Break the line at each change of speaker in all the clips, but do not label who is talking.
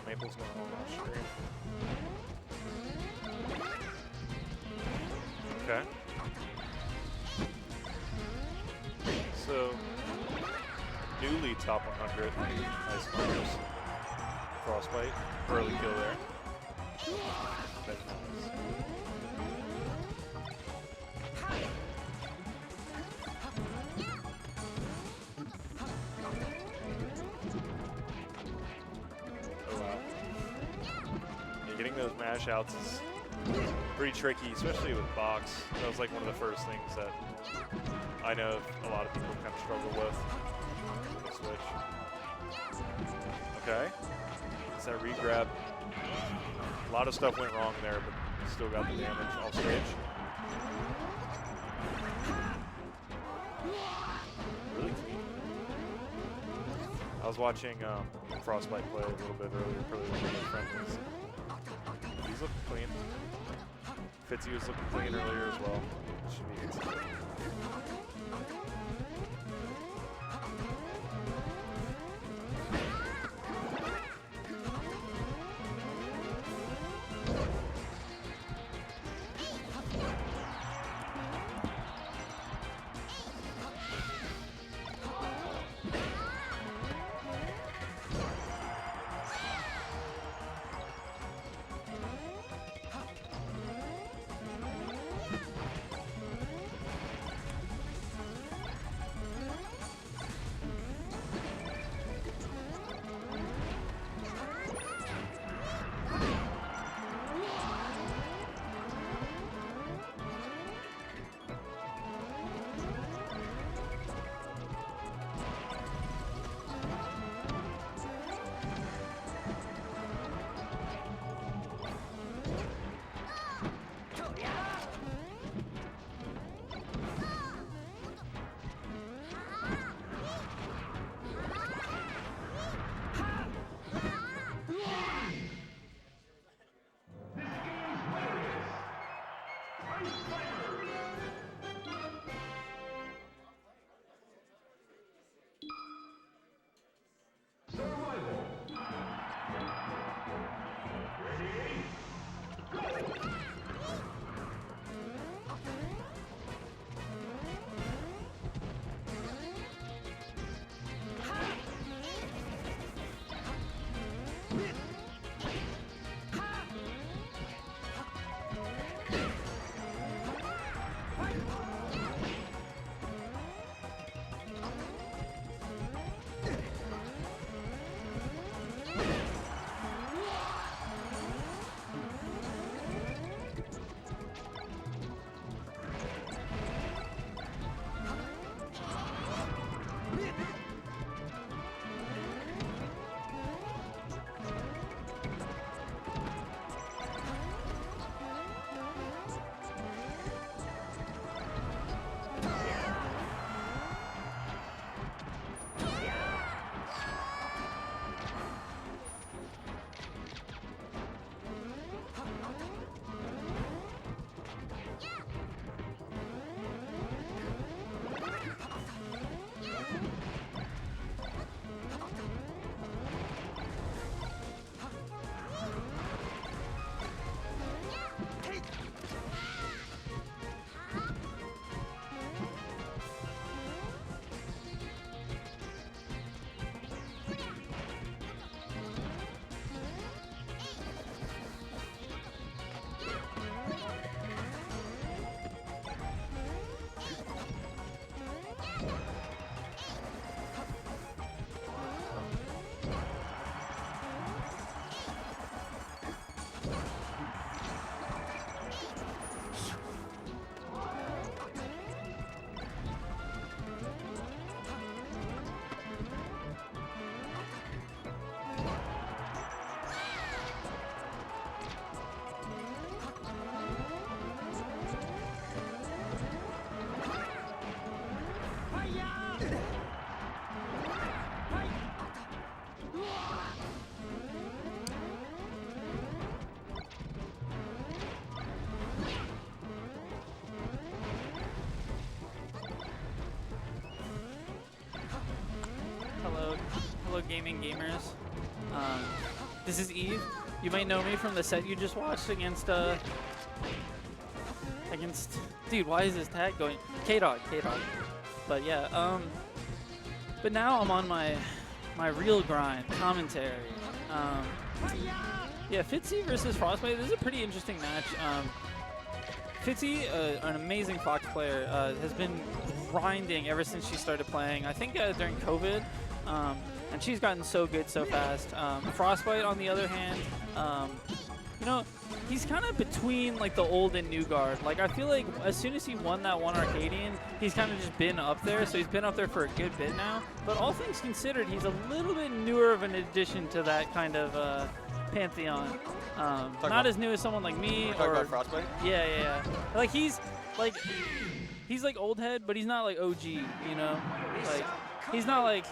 Maple's going on stream. Okay. So, newly top 100. Nice players. Frostbyte. Early kill there. That's nice. Getting those mash outs is pretty tricky, especially with box. That was like one of the first things that I know a lot of people kind of struggle with. Switch. Okay. It's that re-grab. A lot of stuff went wrong there, but still got the damage off stage. Really clean. I was watching Frostbyte play a little bit earlier, probably one of my friends. He's looking clean. Fitzy was looking clean earlier as well. Should be easy.
gaming gamers. This is Eve. You might know me from the set you just watched against dude, why is this tag going? K-Dog. But yeah, but now I'm on my real grind, commentary. Yeah, Fitzy versus Frostbyte, this is a pretty interesting match. Fitzy, an amazing Fox player, has been grinding ever since she started playing, I think during COVID, and she's gotten so good so fast. Frostbyte, on the other hand, you know, he's kind of between like the old and new guard. Like, I feel like as soon as he won that one Arcadian, he's kind of just been up there, so he's been up there for a good bit now. But all things considered, he's a little bit newer of an addition to that kind of pantheon. Not as new as someone like me.
Talking about Frostbyte?
Yeah. Like he's like old head, but he's not like OG, you know? Like he's not like,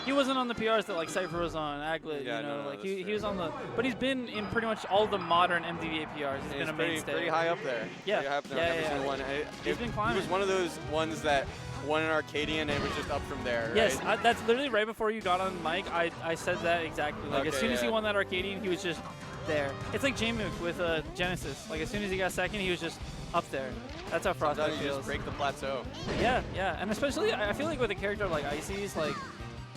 he wasn't on the PRs that like Cypher was on, Aglet,
yeah,
you know?
No,
like he was on the, but he's been in pretty much all the modern MDVA PRs. He's been a mainstay.
Pretty high up there.
Yeah.
Pretty high up there on every single one.
He's been climbing.
He was one of those ones that won an Arcadian and it was just up from there,
yes,
right?
that's literally right before you got on mic. I said that exactly. Like,
okay,
as soon as he won that Arcadian, he was just there. It's like J-Mook with Genesis. Like, as soon as he got second, he was just up there. That's how Frostbyte feels.
You just break the plateau.
Yeah, and especially, I feel like with a character like Icy's, like,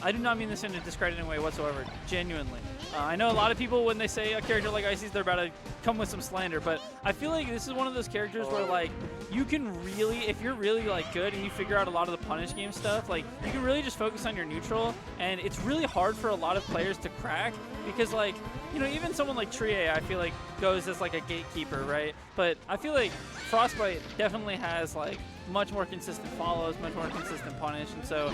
I do not mean this in a discrediting way whatsoever, genuinely. I know a lot of people, when they say a character like Icy's, they're about to come with some slander, but I feel like this is one of those characters where, like, you can really, if you're really, like, good and you figure out a lot of the punish game stuff, like, you can really just focus on your neutral, and it's really hard for a lot of players to crack, because, like, you know, even someone like Trie, I feel like, goes as, like, a gatekeeper, right? But I feel like Frostbyte definitely has, like, much more consistent follows, much more consistent punish, and so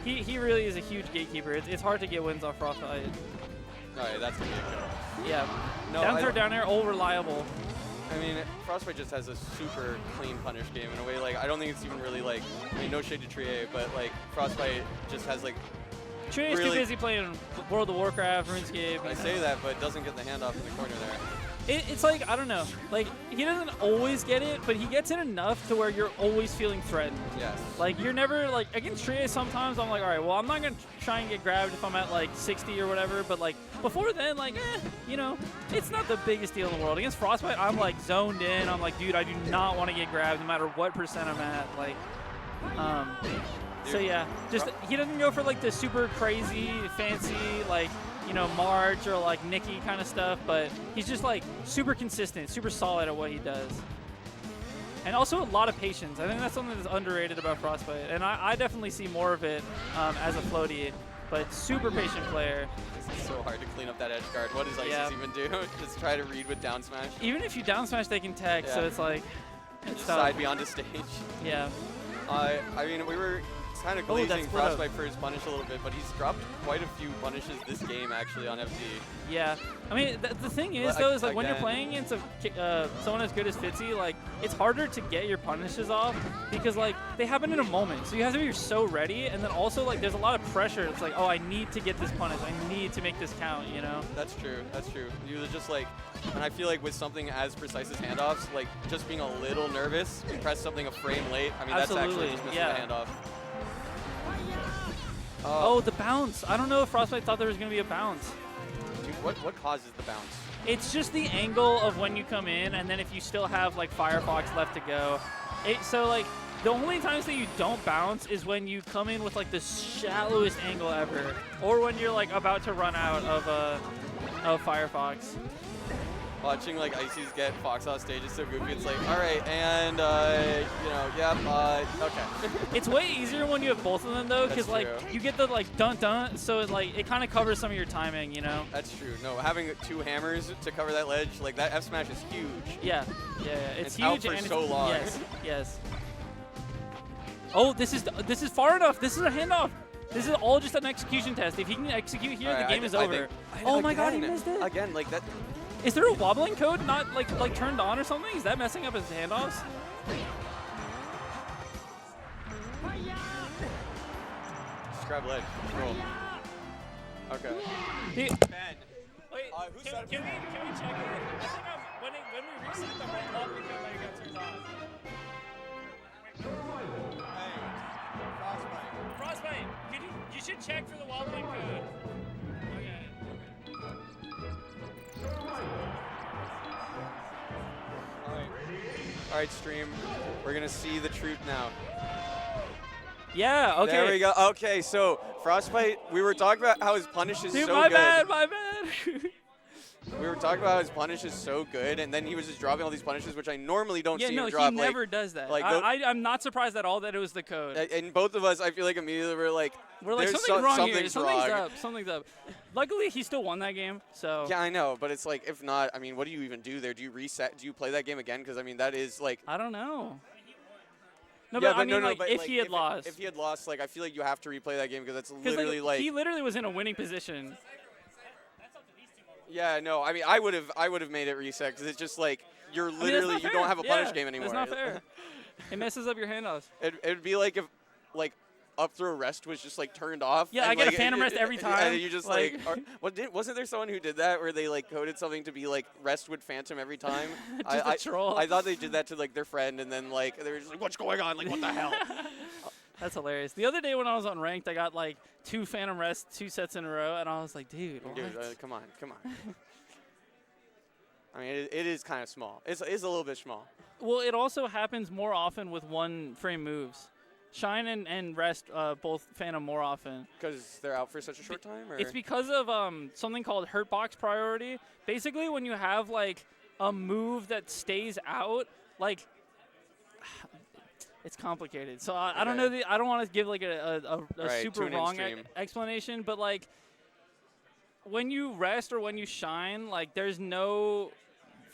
he really is a huge gatekeeper. It's hard to get wins off Frostbyte.
Oh, yeah, that's gonna be a kill.
Yeah.
No,
down throw, down air, all reliable.
I mean, Frostbyte just has a super clean punish game in a way. Like, I don't think it's even really like, I mean, no shade to Trie, but like Frostbyte just has like.
Trie's
really
too busy playing World of Warcraft, RuneScape.
I say that, but doesn't get the handoff in the corner there.
It's like, I don't know, like, he doesn't always get it, but he gets it enough to where you're always feeling threatened.
Yes.
Like, you're never, like, against Trie sometimes I'm like, all right, well, I'm not going to try and get grabbed if I'm at, like, 60 or whatever, but, like, before then, like, you know, it's not the biggest deal in the world. Against Frostbyte, I'm, like, zoned in. I'm like, dude, I do not want to get grabbed no matter what percent I'm at. Like, so, yeah, just, he doesn't go for, like, the super crazy, fancy, like, you know, March or like Nikki kind of stuff, but he's just like super consistent, super solid at what he does. And also a lot of patience. I think that's something that's underrated about Frostbyte. And I definitely see more of it as a floaty, but super patient player.
It's so hard to clean up that edge guard. What does Isis even do? Just try to read with down smash?
Even if you down smash, they can tag, so it's like, it's
side beyond a stage.
Yeah.
I mean, we were kind of glazing Frostbyte for his punish a little bit, but he's dropped quite a few punishes this game actually on FD.
Yeah, I mean the thing is though is like when you're playing against someone as good as Fitzy, like it's harder to get your punishes off because like they happen in a moment, so you have to be so ready, and then also like there's a lot of pressure. It's like, oh, I need to get this punish, I need to make this count, you know?
That's true. You're just like, and I feel like with something as precise as handoffs, like just being a little nervous, you press something a frame late. I mean, that's actually just missing the handoff.
Oh, the bounce. I don't know if Frostbyte thought there was going to be a bounce.
Dude, what causes the bounce?
It's just the angle of when you come in, and then if you still have like Firefox left to go. So like the only times that you don't bounce is when you come in with like the shallowest angle ever, or when you're like about to run out of Firefox.
Watching like Icy's get Fox off stage is so goofy. It's like, all right, and you know, okay.
It's way easier when you have both of them though, because like you get the like dun dun, so it kind of covers some of your timing, you know.
That's true. No, having two hammers to cover that ledge, like that F smash is huge.
Yeah, it's huge
out for
and
so long.
Yes. Oh, this is far enough. This is a handoff. This is all just an execution test. If he can execute here, the game is over. Oh my God, he missed it.
Again, like that.
Is there a wobbling code not like turned on or something? Is that messing up his handoffs?
Just grab ledge. Roll. Okay.
Ben. Wait,
who said
can we check it? I think when we reset the red wobbling code might have got turned on.
Hey, Frostbyte.
Frostbyte, you should check for the wobbling code.
All right, stream. We're going to see the truth now.
Yeah, okay.
There we go. Okay, so Frostbyte, we were talking about how his punish is
Dude,
so
my
good.
bad, my bad.
We were talking about how his punish is so good, and then he was just dropping all these punishes, which I normally don't see him drop.
He never does that.
like
I'm not surprised at all that it was the code.
And both of us, I feel like immediately we're like
something's wrong here. Something's up. Luckily, he still won that game. So
yeah, I know, but it's like if not, I mean, what do you even do there? Do you reset? Do you play that game again? Because I mean, that is like
I don't know. No,
yeah,
but I mean,
but
if he had lost.
If he had lost, like I feel like you have to replay that game because it's literally
like he literally was in a winning position.
Yeah, no, I mean, I would have made it reset because it's just like you're literally you don't have a punish game anymore.
That's not fair. It messes up your handoffs.
It'd be like if like up throw rest was just like turned off.
Yeah, I get a phantom rest every time.
And you just wasn't there someone who did that where they like coded something to be like rest would phantom every time?
A troll.
I thought they did that to like their friend, and then like they were just like, what's going on? Like what the hell?
That's hilarious. The other day when I was on ranked, I got like 2 phantom rests 2 sets in a row, and I was like, dude, what?
Dude, come on. I mean, it is kind of small. It's a little bit small.
Well, it also happens more often with 1 frame moves. Shine and Rest both phantom more often.
Because they're out for such a short time? Or?
It's because of something called Hurtbox priority. Basically, when you have like a move that stays out, like it's complicated. So I don't know. I don't want to give like a super wrong explanation, but like when you rest or when you shine, like there's no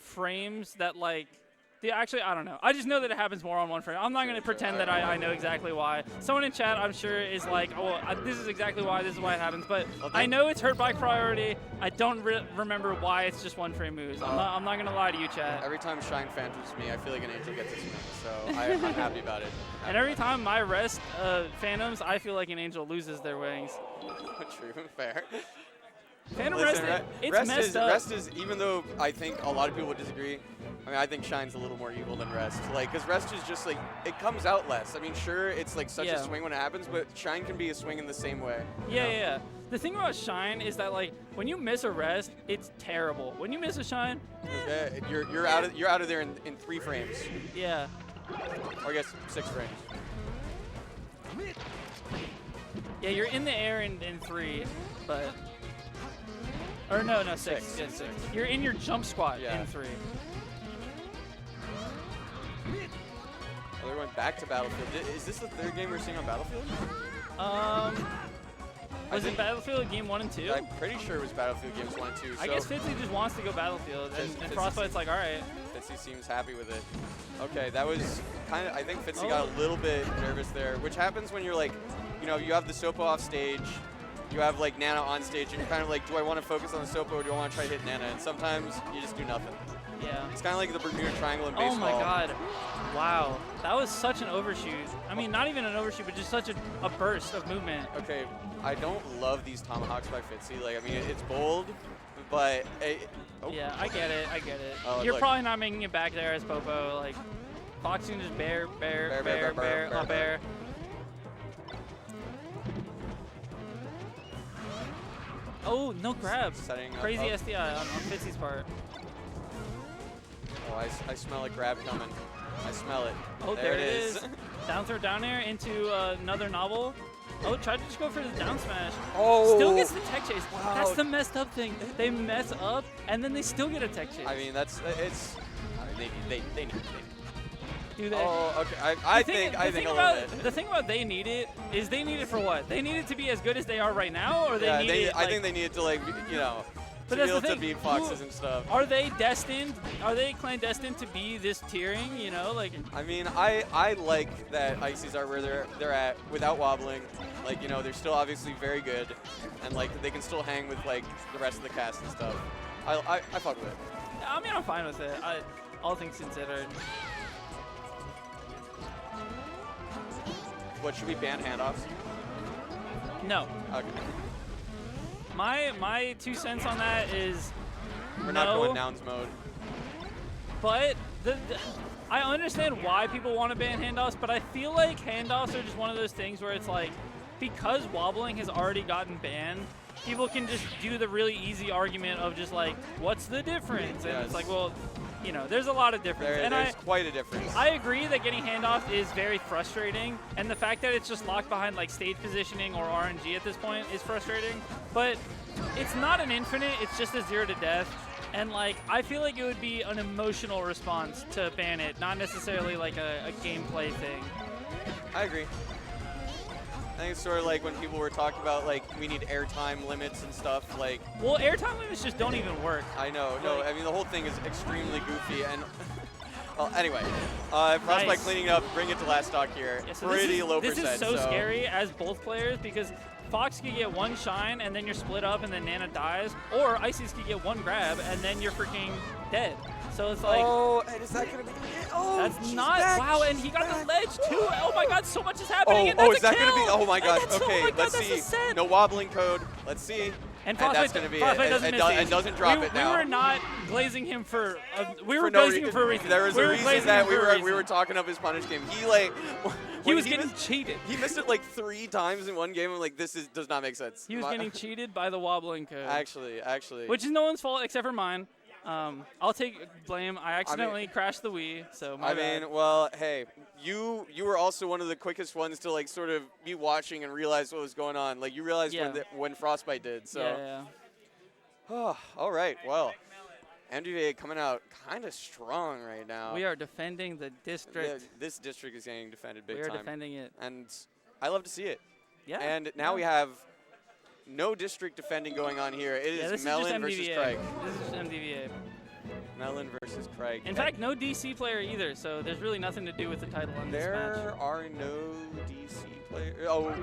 frames that like. Actually, I don't know. I just know that it happens more on 1 frame. I'm not going to pretend that I know exactly why. Someone in chat, I'm sure, is like, oh, this is exactly why. This is why it happens. But I know it's hurt by priority. I don't remember why it's just 1 frame moves. I'm not going to lie to you, chat.
Every time Shine phantoms me, I feel like an angel gets his win. So I'm happy about it.
And every time my rest phantoms, I feel like an angel loses their wings.
True, fair.
Phantom rest, it's messed up.
Rest is, even though I think a lot of people would disagree, I mean, I think Shine's a little more evil than Rest. Like, because Rest is just like, it comes out less. I mean, sure, it's like such a swing when it happens, but Shine can be a swing in the same way.
Yeah. The thing about Shine is that like, when you miss a Rest, it's terrible. When you miss a Shine,
okay, you're out of there in 3 frames.
Yeah.
Or I guess 6 frames.
Yeah, you're in the air in 3, but. Or no, 6. Yeah, 6. You're in your jump squat in 3.
Oh, they're going back to Battlefield. Is this the 3rd game we're seeing on Battlefield?
Was it Battlefield game 1 and 2?
I'm pretty sure it was Battlefield games 1 and 2.
I guess Fitzy just wants to go Battlefield, and Frostbyte's like, all right.
Fitzy seems happy with it. Okay, that was kind of, I think Fitzy got a little bit nervous there, which happens when you're like, you know, you have the Sopo off stage, you have like Nana on stage, and you're kind of like, do I want to focus on the Sopo or do I want to try to hit Nana? And sometimes you just do nothing.
Yeah.
It's kind of like the Bermuda Triangle in baseball.
Oh my god. Wow. That was such an overshoot. I mean, not even an overshoot, but just such a burst of movement.
Okay, I don't love these tomahawks by Fitzy. Like, I mean, it's bold, but...
Yeah, I get it.
Oh,
You're probably not making it back there as Popo. Like, Fox can just bear. Oh, no grab. Crazy SDI on Fitzy's part.
Oh, I smell a grab coming. I smell it.
Oh, there it is. Down throw down air into another novel. Oh, tried to just go for the down smash.
Oh.
Still gets the tech chase.
Wow.
That's the messed up thing. They mess up, and then they still get a tech chase.
I mean, they need it.
Do they?
Oh, okay. I think a little bit.
The thing about they need it is they need it for what? They need it to be as good as they are right now, or they need it.
I think they need it to, like, you know, to be able to beat Foxes and stuff.
Are they destined? Are they clandestine to be this tiering? You know, like.
I mean, I like that Ices are where they're at without wobbling. Like, you know, they're still obviously very good, and like they can still hang with like the rest of the cast and stuff. I fuck with it.
I mean, I'm fine with it. All things considered.
What, should we ban handoffs?
No.
Okay.
My 2 cents on that is
we're not going Nouns mode.
But I understand why people want to ban handoffs, but I feel like handoffs are just one of those things where it's like because wobbling has already gotten banned, people can just do the really easy argument of just like, what's the difference? And it's like, well, you know, there's a lot of difference.
There's quite a difference.
I agree that getting handoff is very frustrating, and the fact that it's just locked behind like stage positioning or RNG at this point is frustrating, but it's not an infinite, it's just a 0 to death. And like, I feel like it would be an emotional response to ban it, not necessarily like a gameplay thing.
I agree. I think it's sort of like when people were talking about like we need airtime limits and stuff. Like,
well, airtime limits just don't even work.
I know. No, I mean the whole thing is extremely goofy. And well, anyway, Frostbyte
Nice.
cleaning it up, bring it to last stock here.
Yeah, so
Pretty low
this
percent.
is so scary as both players because Fox could get one shine and then you're split up and then Nana dies, or Ices could get one grab and then you're freaking dead. So it's like,
oh, and is that gonna be? Oh,
that's not
back.
wow, and he got the ledge too. Oh my God, so much is happening. And
Oh,
that's
is that
a kill.
gonna be? Oh my God.
And that's,
Okay,
oh my God,
let's
that's
see.
a set.
No wobbling code. Let's see.
And
that's gonna be
Frostbyte
it.
doesn't miss these.
And doesn't drop
we,
it now.
We were not glazing him for. We were
for no
glazing him for a reason.
There was
we
a
were
reason
glazing
that
him for a reason.
we were talking up his punish game. He like
He was getting
missed,
cheated.
He missed it like 3 times in one game. I'm like, does not make sense.
He was getting cheated by the wobbling code.
Actually.
Which is no one's fault except for mine. I'll take blame. I accidentally crashed the Wii, so my bad.
mean, well, hey, you were also one of the quickest ones to like sort of be watching and realize what was going on. Like you realized when Frostbyte did. So.
Yeah.
Oh, all right. Well, MDVA coming out kind of strong right now.
We are defending the district.
This district is getting defended big
We are
time.
defending it.
And I love to see it.
Yeah.
And now we have no district defending going on here. It is
this
Melon
is just
versus
MDVA.
Craig.
This is just MDVA.
Melon versus Craig.
In fact, no DC player either, so there's really nothing to do with the title on this match.
There are no DC players. Oh,